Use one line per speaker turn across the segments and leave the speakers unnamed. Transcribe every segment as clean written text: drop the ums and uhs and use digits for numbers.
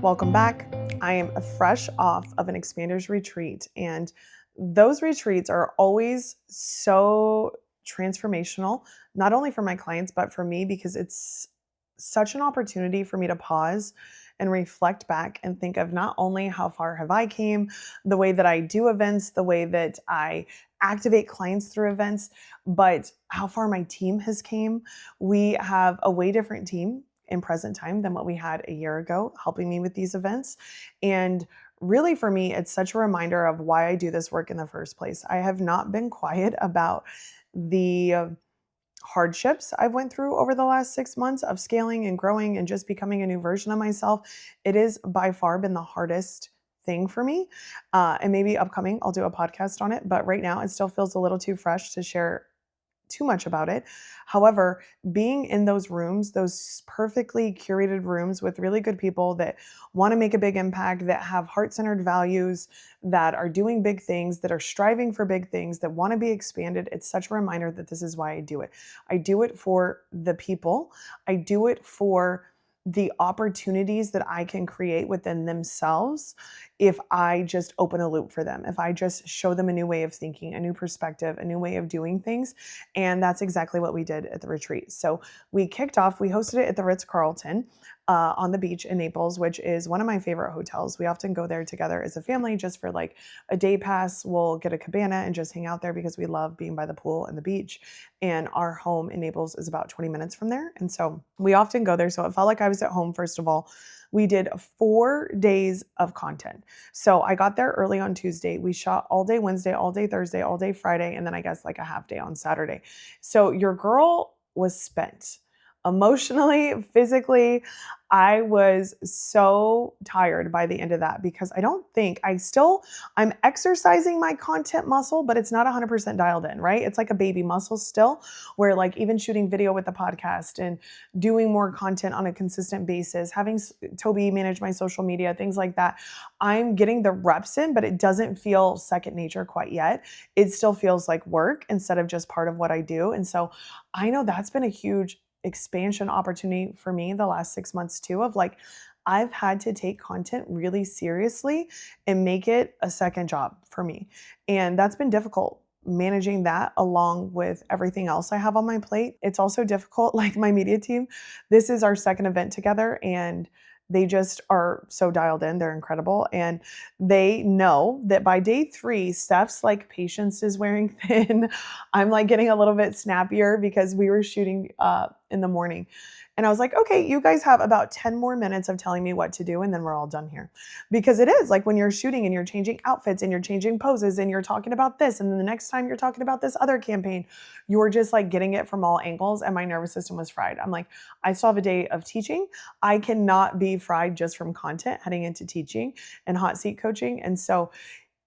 Welcome back. I am fresh off of an expander's retreat, and those retreats are always so transformational, not only for my clients, but for me, because it's such an opportunity for me to pause and reflect back and think of not only how far have I came, the way that I do events, the way that I activate clients through events, but how far my team has came. We have a way different team in present time than what we had a year ago helping me with these events. And really for me, it's such a reminder of why I do this work in the first place. I have not been quiet about the hardships I've went through over the last 6 months of scaling and growing and just becoming a new version of myself. It is by far been the hardest thing for me. And maybe upcoming, I'll do a podcast on it. But right now, it still feels a little too fresh to share too much about it. However, being in those rooms, those perfectly curated rooms with really good people that want to make a big impact, that have heart-centered values, that are doing big things, that are striving for big things, that want to be expanded, it's such a reminder that this is why I do it. I do it for the people. I do it for the opportunities that I can create within themselves if I just open a loop for them, if I just show them a new way of thinking, a new perspective, a new way of doing things. And that's exactly what we did at the retreat. So we kicked off, we hosted it at the Ritz-Carlton on the beach in Naples, which is one of my favorite hotels. We often go there together as a family just for like a day pass. We'll get a cabana and just hang out there because we love being by the pool and the beach. And our home in Naples is about 20 minutes from there. And so we often go there. So it felt like I was at home, first of all. We did 4 days of content. So I got there early on Tuesday. We shot all day Wednesday, all day Thursday, all day Friday, and then I guess like a half day on Saturday. So your girl was spent emotionally, physically. I was so tired by the end of that because I don't think I'm exercising my content muscle, but it's not 100% dialed in, right? It's like a baby muscle still, where like even shooting video with the podcast and doing more content on a consistent basis, having Toby manage my social media, things like that. I'm getting the reps in, but it doesn't feel second nature quite yet. It still feels like work instead of just part of what I do. And so I know that's been a huge expansion opportunity for me the last 6 months too, of like, I've had to take content really seriously and make it a second job for me. And that's been difficult, managing that along with everything else I have on my plate. It's also difficult, like my media team. This is our second event together and they just are so dialed in. They're incredible. And they know that by day 3, Steph's like patience is wearing thin. I'm like getting a little bit snappier because we were shooting in the morning. And I was like, okay, you guys have about 10 more minutes of telling me what to do, and then we're all done here. Because it is like when you're shooting and you're changing outfits and you're changing poses and you're talking about this, and then the next time you're talking about this other campaign, you're just like getting it from all angles. And my nervous system was fried. I'm like, I still have a day of teaching. I cannot be fried just from content heading into teaching and hot seat coaching. And so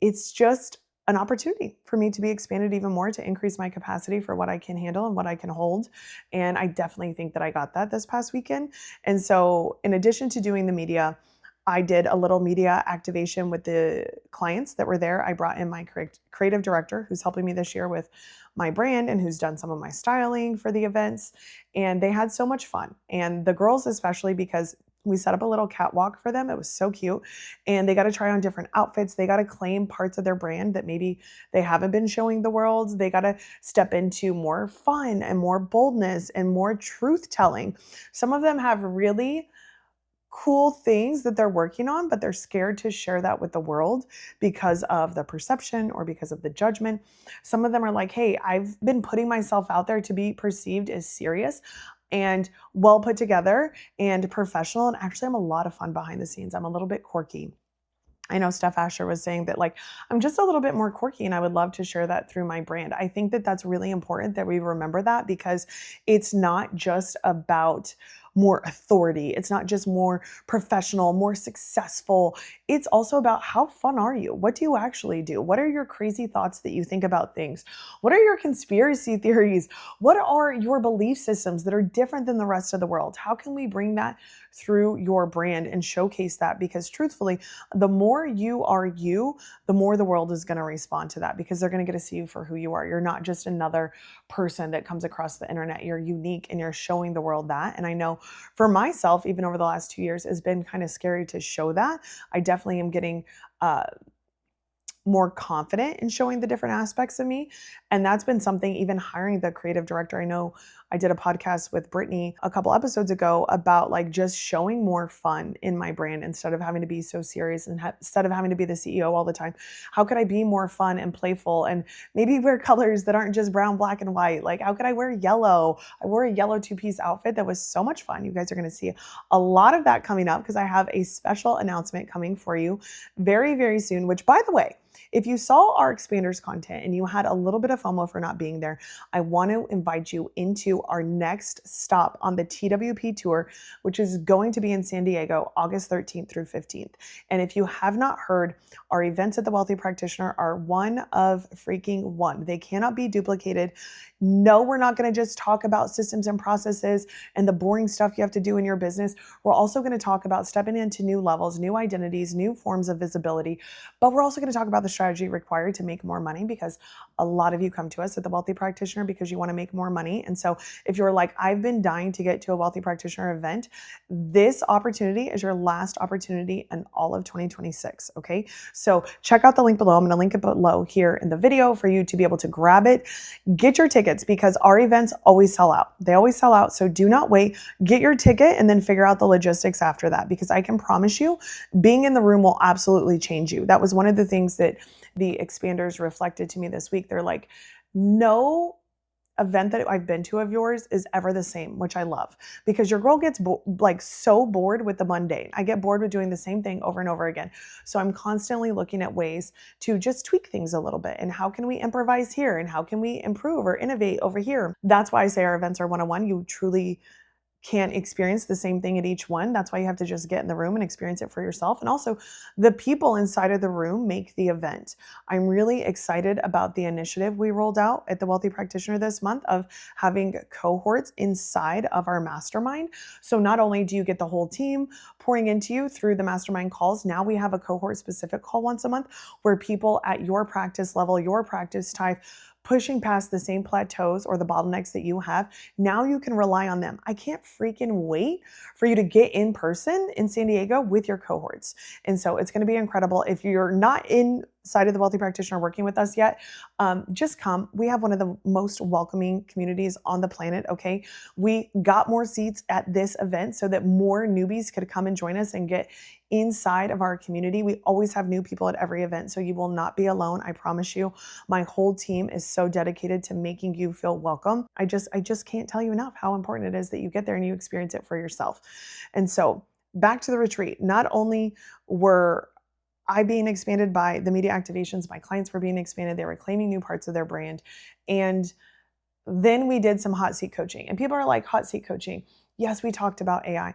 it's just an opportunity for me to be expanded even more, to increase my capacity for what I can handle and what I can hold. And I definitely think that I got that this past weekend. And so in addition to doing the media, I did a little media activation with the clients that were there. I brought in my creative director who's helping me this year with my brand and who's done some of my styling for the events. And they had so much fun. And the girls especially, because we set up a little catwalk for them. It was so cute. And they got to try on different outfits. They got to claim parts of their brand that maybe they haven't been showing the world. They got to step into more fun and more boldness and more truth telling. Some of them have really cool things that they're working on, but they're scared to share that with the world because of the perception or because of the judgment. Some of them are like, hey, I've been putting myself out there to be perceived as serious and well put together and professional. And actually, I'm a lot of fun behind the scenes. I'm a little bit quirky. I know Steph Asher was saying that like, I'm just a little bit more quirky and I would love to share that through my brand. I think that that's really important that we remember that, because it's not just about more authority. It's not just more professional, more successful. It's also about how fun are you? What do you actually do? What are your crazy thoughts that you think about things? What are your conspiracy theories? What are your belief systems that are different than the rest of the world? How can we bring that through your brand and showcase that? Because truthfully, the more you are you, the more the world is going to respond to that, because they're going to get to see you for who you are. You're not just another person that comes across the internet. You're unique and you're showing the world that. And I know for myself, even over the last 2 years, it's been kind of scary to show that. I definitely am getting more confident in showing the different aspects of me. And that's been something, even hiring the creative director. I know I did a podcast with Brittany a couple episodes ago about like just showing more fun in my brand instead of having to be so serious and instead of having to be the CEO all the time. How could I be more fun and playful and maybe wear colors that aren't just brown, black, and white? Like, how could I wear yellow? I wore a yellow two-piece outfit that was so much fun. You guys are going to see a lot of that coming up because I have a special announcement coming for you very, very soon, which, by the way, if you saw our expanders content and you had a little bit of FOMO for not being there, I want to invite you into our next stop on the TWP tour, which is going to be in San Diego, August 13th through 15th. And if you have not heard, our events at the Wealthy Practitioner are one of freaking one. They cannot be duplicated. No, we're not going to just talk about systems and processes and the boring stuff you have to do in your business. We're also going to talk about stepping into new levels, new identities, new forms of visibility. But we're also going to talk about the strategy required to make more money, because a lot of you come to us at the Wealthy Practitioner because you want to make more money. And so if you're like, I've been dying to get to a Wealthy Practitioner event, this opportunity is your last opportunity in all of 2026. Okay. So check out the link below. I'm going to link it below here in the video for you to be able to grab it. Get your tickets because our events always sell out. They always sell out. So do not wait. Get your ticket and then figure out the logistics after that, because I can promise you being in the room will absolutely change you. That was one of the things that the expanders reflected to me this week. They're like, no event that I've been to of yours is ever the same, which I love, because your girl gets like so bored with the mundane. I get bored with doing the same thing over and over again. So I'm constantly looking at ways to just tweak things a little bit. And how can we improvise here? And how can we improve or innovate over here? That's why I say our events are one-on-one. You truly can't experience the same thing at each one. That's why you have to just get in the room and experience it for yourself. And also, the people inside of the room make the event. I'm really excited about the initiative we rolled out at the Wealthy Practitioner this month of having cohorts inside of our mastermind. So not only do you get the whole team pouring into you through the mastermind calls, now we have a cohort specific call once a month where people at your practice level, your practice type, pushing past the same plateaus or the bottlenecks that you have, now you can rely on them. I can't freaking wait for you to get in person in San Diego with your cohorts. And so it's going to be incredible. If you're not inside of the Wealthy Practitioner working with us yet, just come. We have one of the most welcoming communities on the planet, okay? We got more seats at this event so that more newbies could come and join us and get inside of our community. We always have new people at every event, so you will not be alone. I promise you. My whole team is so dedicated to making you feel welcome. I just can't tell you enough how important it is that you get there and you experience it for yourself. And so back to the retreat. Not only were I being expanded by the media activations, my clients were being expanded, they were claiming new parts of their brand. And then we did some hot seat coaching. And people are like, hot seat coaching. Yes, we talked about AI.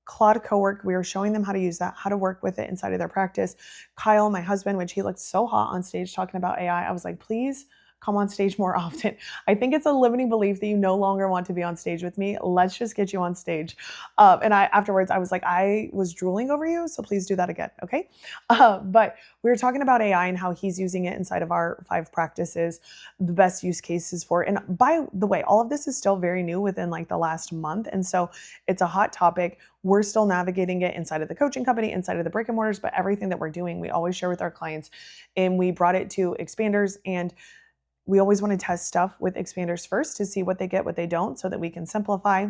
Claude Cowork, we were showing them how to use that, how to work with it inside of their practice. Kyle, my husband, which he looked so hot on stage talking about AI, I was like, please come on stage more often. I think it's a limiting belief that you no longer want to be on stage with me. Let's just get you on stage. And afterwards, I was like, I was drooling over you, so please do that again, okay? But we were talking about AI and how he's using it inside of our 5 practices, the best use cases for it. And by the way, all of this is still very new within like the last month. And so it's a hot topic. We're still navigating it inside of the coaching company, inside of the brick and mortars, but everything that we're doing, we always share with our clients. And we brought it to expanders, and we always want to test stuff with expanders first to see what they get, what they don't, so that we can simplify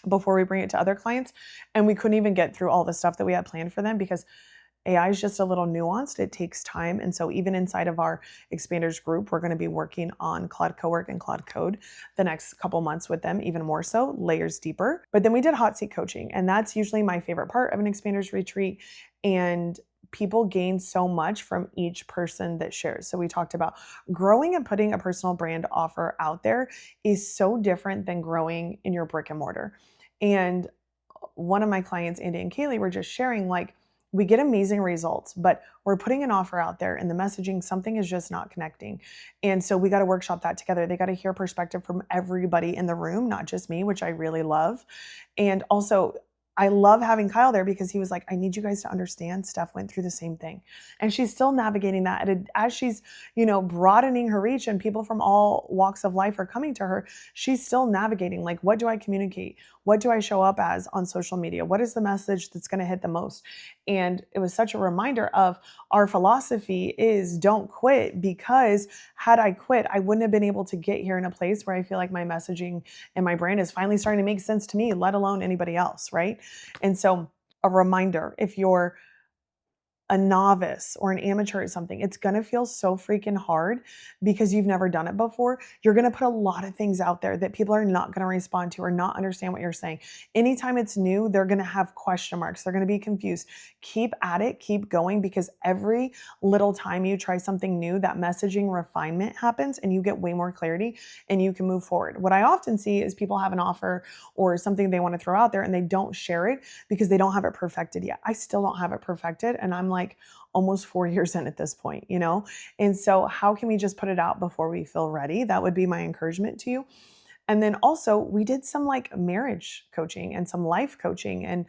before we bring it to other clients. And we couldn't even get through all the stuff that we had planned for them because AI is just a little nuanced. It takes time. And so even inside of our expanders group, we're going to be working on Claude Cowork and Claude Code the next couple months with them, even more so, layers deeper. But then we did hot seat coaching, and that's usually my favorite part of an expanders retreat. And people gain so much from each person that shares. So we talked about growing and putting a personal brand offer out there is so different than growing in your brick and mortar. And one of my clients, Andy and Kaylee, were just sharing, like, we get amazing results, but we're putting an offer out there and the messaging, something is just not connecting. And so we got to workshop that together. They got to hear perspective from everybody in the room, not just me, which I really love. And also, I love having Kyle there because he was like, I need you guys to understand Steph went through the same thing. And she's still navigating that. And as she's, broadening her reach and people from all walks of life are coming to her, she's still navigating like, what do I communicate? What do I show up as on social media? What is the message that's going to hit the most? And it was such a reminder of our philosophy is don't quit, because had I quit, I wouldn't have been able to get here in a place where I feel like my messaging and my brand is finally starting to make sense to me, let alone anybody else, right? And so, a reminder, if you're a novice or an amateur at something, it's going to feel so freaking hard because you've never done it before. You're going to put a lot of things out there that people are not going to respond to or not understand what you're saying. Anytime it's new, they're going to have question marks. They're going to be confused. Keep at it, keep going, because every little time you try something new, that messaging refinement happens and you get way more clarity and you can move forward. What I often see is people have an offer or something they want to throw out there and they don't share it because they don't have it perfected yet. I still don't have it perfected, and I'm like almost 4 years in at this point, And so how can we just put it out before we feel ready? That would be my encouragement to you. And then also we did some like marriage coaching and some life coaching. And,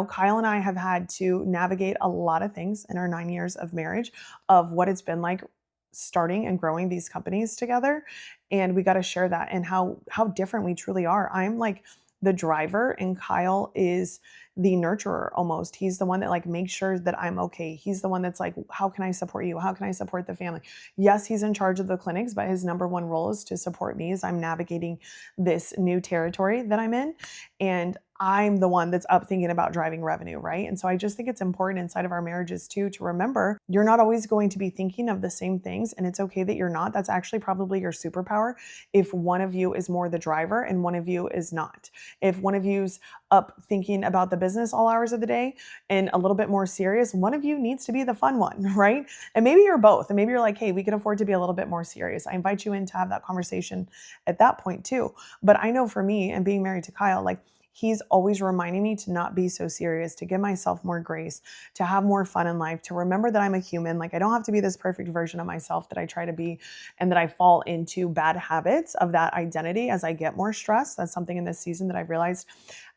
Kyle and I have had to navigate a lot of things in our 9 years of marriage, of what it's been like starting and growing these companies together. And we got to share that and how different we truly are. I'm like the driver and Kyle is the nurturer almost. He's the one that like makes sure that I'm okay. He's the one that's like, how can I support you? How can I support the family? Yes, he's in charge of the clinics, but his number one role is to support me as I'm navigating this new territory that I'm in. And I'm the one that's up thinking about driving revenue, right? And so I just think it's important inside of our marriages too, to remember you're not always going to be thinking of the same things, and it's okay that you're not. That's actually probably your superpower if one of you is more the driver and one of you is not. If one of you's up thinking about the business all hours of the day and a little bit more serious, one of you needs to be the fun one, right? And maybe you're both. And maybe you're like, hey, we can afford to be a little bit more serious. I invite you in to have that conversation at that point too. But I know for me and being married to Kyle, like, he's always reminding me to not be so serious, to give myself more grace, to have more fun in life, to remember that I'm a human. Like, I don't have to be this perfect version of myself that I try to be, and that I fall into bad habits of that identity as I get more stressed. That's something in this season that I've realized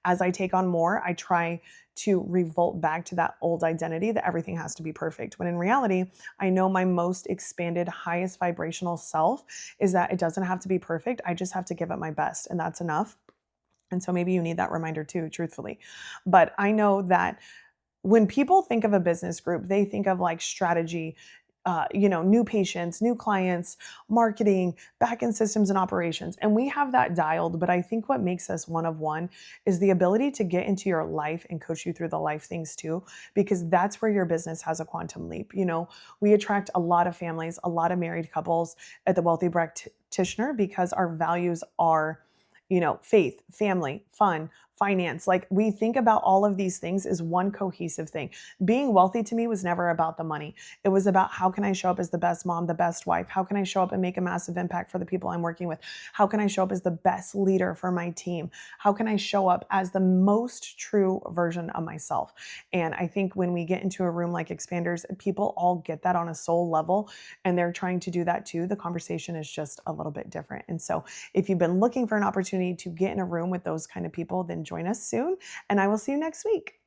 as I take on more, I try to revolt back to that old identity that everything has to be perfect. When in reality, I know my most expanded, highest vibrational self is that it doesn't have to be perfect. I just have to give it my best, and that's enough. And so maybe you need that reminder too, truthfully. But I know that when people think of a business group, they think of like strategy, new patients, new clients, marketing, back-end systems and operations. And we have that dialed. But I think what makes us one of one is the ability to get into your life and coach you through the life things too, because that's where your business has a quantum leap. We attract a lot of families, a lot of married couples at the Wealthy Practitioner because our values are faith, family, fun, finance. Like, we think about all of these things as one cohesive thing. Being wealthy to me was never about the money. It was about how can I show up as the best mom, the best wife? How can I show up and make a massive impact for the people I'm working with? How can I show up as the best leader for my team? How can I show up as the most true version of myself? And I think when we get into a room like Expanders, people all get that on a soul level, and they're trying to do that too. The conversation is just a little bit different. And so if you've been looking for an opportunity to get in a room with those kind of people, then join us soon, and I will see you next week.